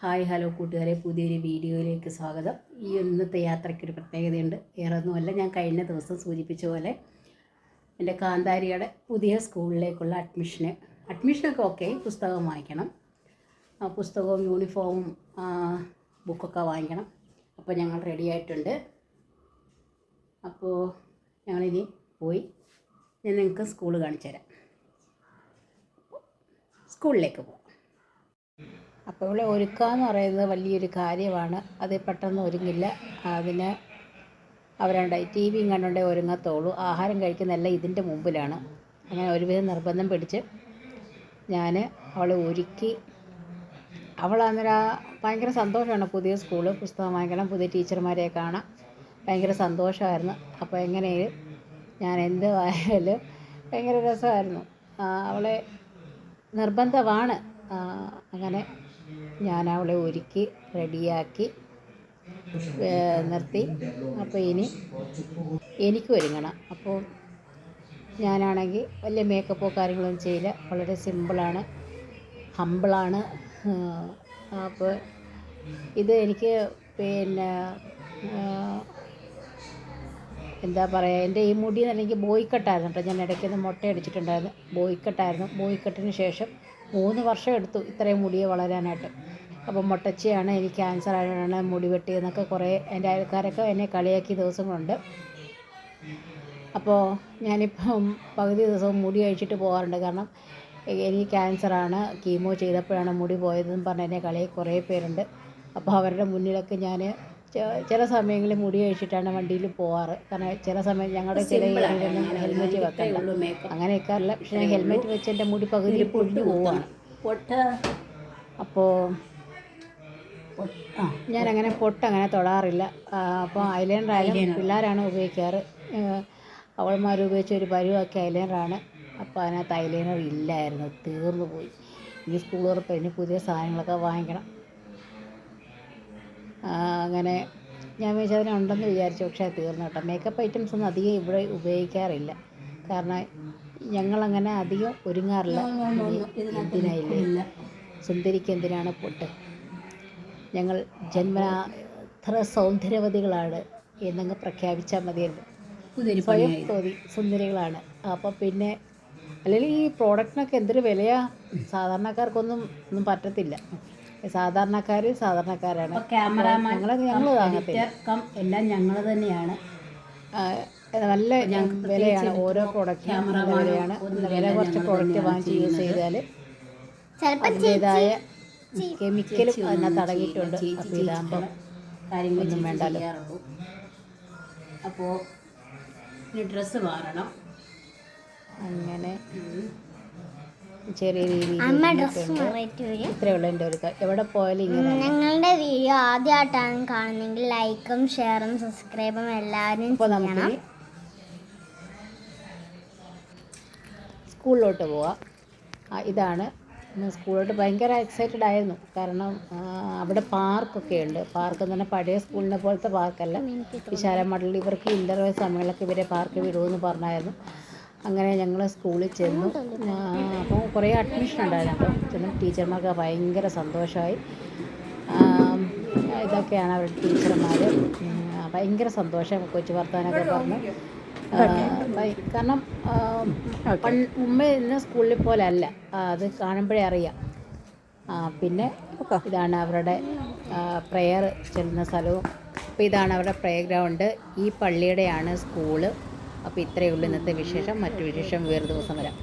Hi hello കൂട്ടുകാരെ, പുതിയൊരു വീഡിയോയിലേക്ക് സ്വാഗതം. ഈ ഇന്നത്തെ യാത്രയ്ക്കൊരു പ്രത്യേകതയുണ്ട്. വേറൊന്നുമല്ല, ഞാൻ കഴിഞ്ഞ ദിവസം സൂചിപ്പിച്ച പോലെ എൻ്റെ കാന്താരിയുടെ പുതിയ സ്കൂളിലേക്കുള്ള അഡ്മിഷനൊക്കെ ഓക്കെ, പുസ്തകം വാങ്ങിക്കണം. പുസ്തകവും യൂണിഫോമും ബുക്കൊക്കെ വാങ്ങിക്കണം. അപ്പോൾ ഞങ്ങൾ റെഡി ആയിട്ടുണ്ട്. അപ്പോൾ ഞങ്ങളിനി പോയി ഞാൻ നിങ്ങൾക്ക് സ്കൂൾ കാണിച്ചു തരാം. സ്കൂളിലേക്ക് പോകാം. അപ്പോൾ ഇവിടെ ഒരുക്കുക എന്ന് പറയുന്നത് വലിയൊരു കാര്യമാണ്. അത് പെട്ടെന്ന് ഒരുങ്ങില്ല. അതിന് അവരുണ്ടായി ടി വിയും കണ്ടുകൊണ്ടേ ഒരുങ്ങത്തുള്ളൂ. ആഹാരം കഴിക്കുന്നതെല്ലാം ഇതിൻ്റെ മുമ്പിലാണ്. അങ്ങനെ ഒരുവിധം നിർബന്ധം പിടിച്ച് ഞാൻ അവളെ ഒരുക്കി. അവൾ അന്നേരം ഭയങ്കര സന്തോഷമാണ്. പുതിയ സ്കൂള്, പുസ്തകം വാങ്ങിക്കണം, പുതിയ ടീച്ചർമാരെ കാണാം, ഭയങ്കര സന്തോഷമായിരുന്നു. അപ്പോൾ എങ്ങനെയും ഞാൻ എന്ത് ആയാലും ഭയങ്കര രസമായിരുന്നു. അവളെ നിർബന്ധമാണ്. അങ്ങനെ ഞാൻ അവളെ ഒരുക്കി റെഡിയാക്കി നിർത്തി. അപ്പോൾ ഇനി എനിക്ക് ഒരുങ്ങണം. അപ്പോൾ ഞാനാണെങ്കിൽ വലിയ മേക്കപ്പോ കാര്യങ്ങളൊന്നും ചെയ്യില്ല. വളരെ സിമ്പിളാണ്, ഹമ്പിളാണ്. അപ്പോൾ ഇത് എനിക്ക് എന്താ പറയുക, എൻ്റെ ഈ മുടി എനിക്ക് ബോയ് കട്ടായിരുന്നു കേട്ടോ. ഞാൻ ഇടയ്ക്കൊന്ന് മുട്ടയടിച്ചിട്ടുണ്ടായിരുന്നു. ബോയ് കട്ടായിരുന്നു. ബോയ് കട്ടിന് ശേഷം 3 വർഷം എടുത്തു ഇത്രയും മുടിയെ വളരാനായിട്ട്. അപ്പോൾ മുട്ടച്ചിയാണ്, എനിക്ക് ക്യാൻസർ ആയിട്ടാണ് മുടി വെട്ടിയെന്നൊക്കെ കുറേ എൻ്റെ അയൽക്കാരൊക്കെ എന്നെ കളിയാക്കിയ ദിവസങ്ങളുണ്ട്. അപ്പോൾ ഞാനിപ്പം പകുതി ദിവസവും മുടി അഴിച്ചിട്ട് പോകാറുണ്ട്. കാരണം എനിക്ക് ക്യാൻസറാണ്, കീമോ ചെയ്തപ്പോഴാണ് മുടി പോയതെന്ന് പറഞ്ഞ് എന്നെ കളിയാക്കി കുറേ പേരുണ്ട്. അപ്പോൾ അവരുടെ മുന്നിലൊക്കെ ഞാൻ ചില സമയങ്ങളിൽ മുടി അഴിച്ചിട്ടാണ് വണ്ടിയിൽ പോകാറ്. കാരണം ചില സമയം ഞങ്ങളുടെ ചില ഏരിയയിലൊന്നും ഹെൽമെറ്റ് വെക്കണ്ട, അങ്ങനെ വെക്കാറില്ല. പക്ഷേ ഞാൻ ഹെൽമെറ്റ് വെച്ച് എൻ്റെ മുടി പകുതി പൊഴിഞ്ഞു പോവാണ്. അപ്പോൾ ഞാനങ്ങനെ പൊട്ടങ്ങനെ തൊടാറില്ല. അപ്പോൾ ഐലൈനറായാലും പിള്ളേരാണ് ഉപയോഗിക്കാറ്. അവൾമാർ ഉപയോഗിച്ച ഒരു പരുവൊക്കെ ഐലൈനറാണ്. അപ്പോൾ അതിനകത്ത് ഐലൈനർ ഇല്ലായിരുന്നു, തീർന്നു പോയി. ഇനി സ്കൂൾ തുറപ്പോൾ ഇനി പുതിയ സാധനങ്ങളൊക്കെ വാങ്ങിക്കണം. അങ്ങനെ ഞാൻ വിചാരിച്ചതിനുണ്ടെന്ന് വിചാരിച്ചു, പക്ഷേ അത് തീർന്നു കേട്ടോ. മേക്കപ്പ് ഐറ്റംസ് ഒന്നും അധികം ഇവിടെ ഉപയോഗിക്കാറില്ല. കാരണം ഞങ്ങളങ്ങനെ അധികം ഒരുങ്ങാറില്ല. എന്തിനായില്ല, സുന്ദരിക്ക് എന്തിനാണ് പൊട്ട്, ഞങ്ങൾ ജന്മനാ ഇത്ര സൗന്ദര്യവതികളാണ് എന്നങ്ങ് പ്രഖ്യാപിച്ചാൽ മതിയല്ലോ. സ്വയം തോന്നി സുന്ദരികളാണ്. അപ്പോൾ പിന്നെ അല്ലെങ്കിൽ ഈ പ്രോഡക്റ്റിനൊക്കെ എന്തൊരു വിലയാണ്. സാധാരണക്കാർക്കൊന്നും പറ്റത്തില്ല. സാധാരണക്കാരാണ്. ഞങ്ങൾ വാങ്ങത്തില്ല, എല്ലാം ഞങ്ങൾ തന്നെയാണ്. നല്ല വിലയാണ് ഓരോ പ്രോഡക്റ്റിനും, നല്ല വിലയാണ്. വില കുറച്ച് പ്രോഡക്റ്റ് വാങ്ങിച്ച് യൂസ് ചെയ്താൽ അതിൻ്റേതായ കെമിക്കലും അതിനകത്ത് അടങ്ങിയിട്ടുണ്ട്. അപ്പോൾ ഇതാകുമ്പോൾ കാര്യങ്ങളൊന്നും വേണ്ടല്ലോ. അപ്പോൾ ഇനി ഡ്രസ്സ് മാറണം. അങ്ങനെ ചെറിയ രീതിയിൽ ഇത്രയുള്ള എൻ്റെ ഒരു എവിടെ പോയാലും ഇങ്ങനെ. ഞങ്ങളുടെ വീഡിയോ ആദ്യമായിട്ടാണ് കാണുന്നെങ്കിൽ ലൈക്കും ഷെയറും സബ്സ്ക്രൈബും എല്ലാവരും. ഇപ്പോൾ നമുക്ക് സ്കൂളിലോട്ട് പോവാം. ഇതാണ് സ്കൂളിലോട്ട്. ഭയങ്കര എക്സൈറ്റഡ് ആയിരുന്നു. കാരണം അവിടെ പാർക്കൊക്കെ ഉണ്ട്. പാർക്ക് എന്ന് പറഞ്ഞാൽ പഴയ സ്കൂളിനെ പോലത്തെ പാർക്കല്ല, വിശാലമായിട്ടുള്ള. ഇവർക്ക് ഇൻ്റർവെൽ സമയങ്ങളൊക്കെ ഇവരെ പാർക്ക് വിടുമെന്ന് പറഞ്ഞായിരുന്നു. അങ്ങനെ ഞങ്ങൾ സ്കൂളിൽ ചെന്നു. അപ്പോൾ കുറേ അഡ്മിഷൻ ഉണ്ടായിരുന്നു കേട്ടോ. ചെന്നു ടീച്ചർമാർക്ക് ഭയങ്കര സന്തോഷമായി. ഇതൊക്കെയാണ് അവരുടെ ടീച്ചർമാർ. ഭയങ്കര സന്തോഷം, കൊച്ചു വർത്താനൊക്കെ പറഞ്ഞു. കാരണം മുമ്പ് ഇന്ന് സ്കൂളിൽ പോലെ അല്ല, അത് കാണുമ്പോഴേ അറിയാം. പിന്നെ ഇതാണ് അവരുടെ പ്രെയർ ചെല്ലുന്ന സ്ഥലവും. അപ്പോൾ ഇതാണ് അവരുടെ പ്ലേ ഗ്രൗണ്ട്. ഈ പള്ളിയുടെയാണ് സ്കൂള്. അപ്പോൾ ഇത്രയേ ഉള്ളൂ ഇന്നത്തെ വിശേഷം. മറ്റു വിശേഷം വേറെ ദിവസം വരാം.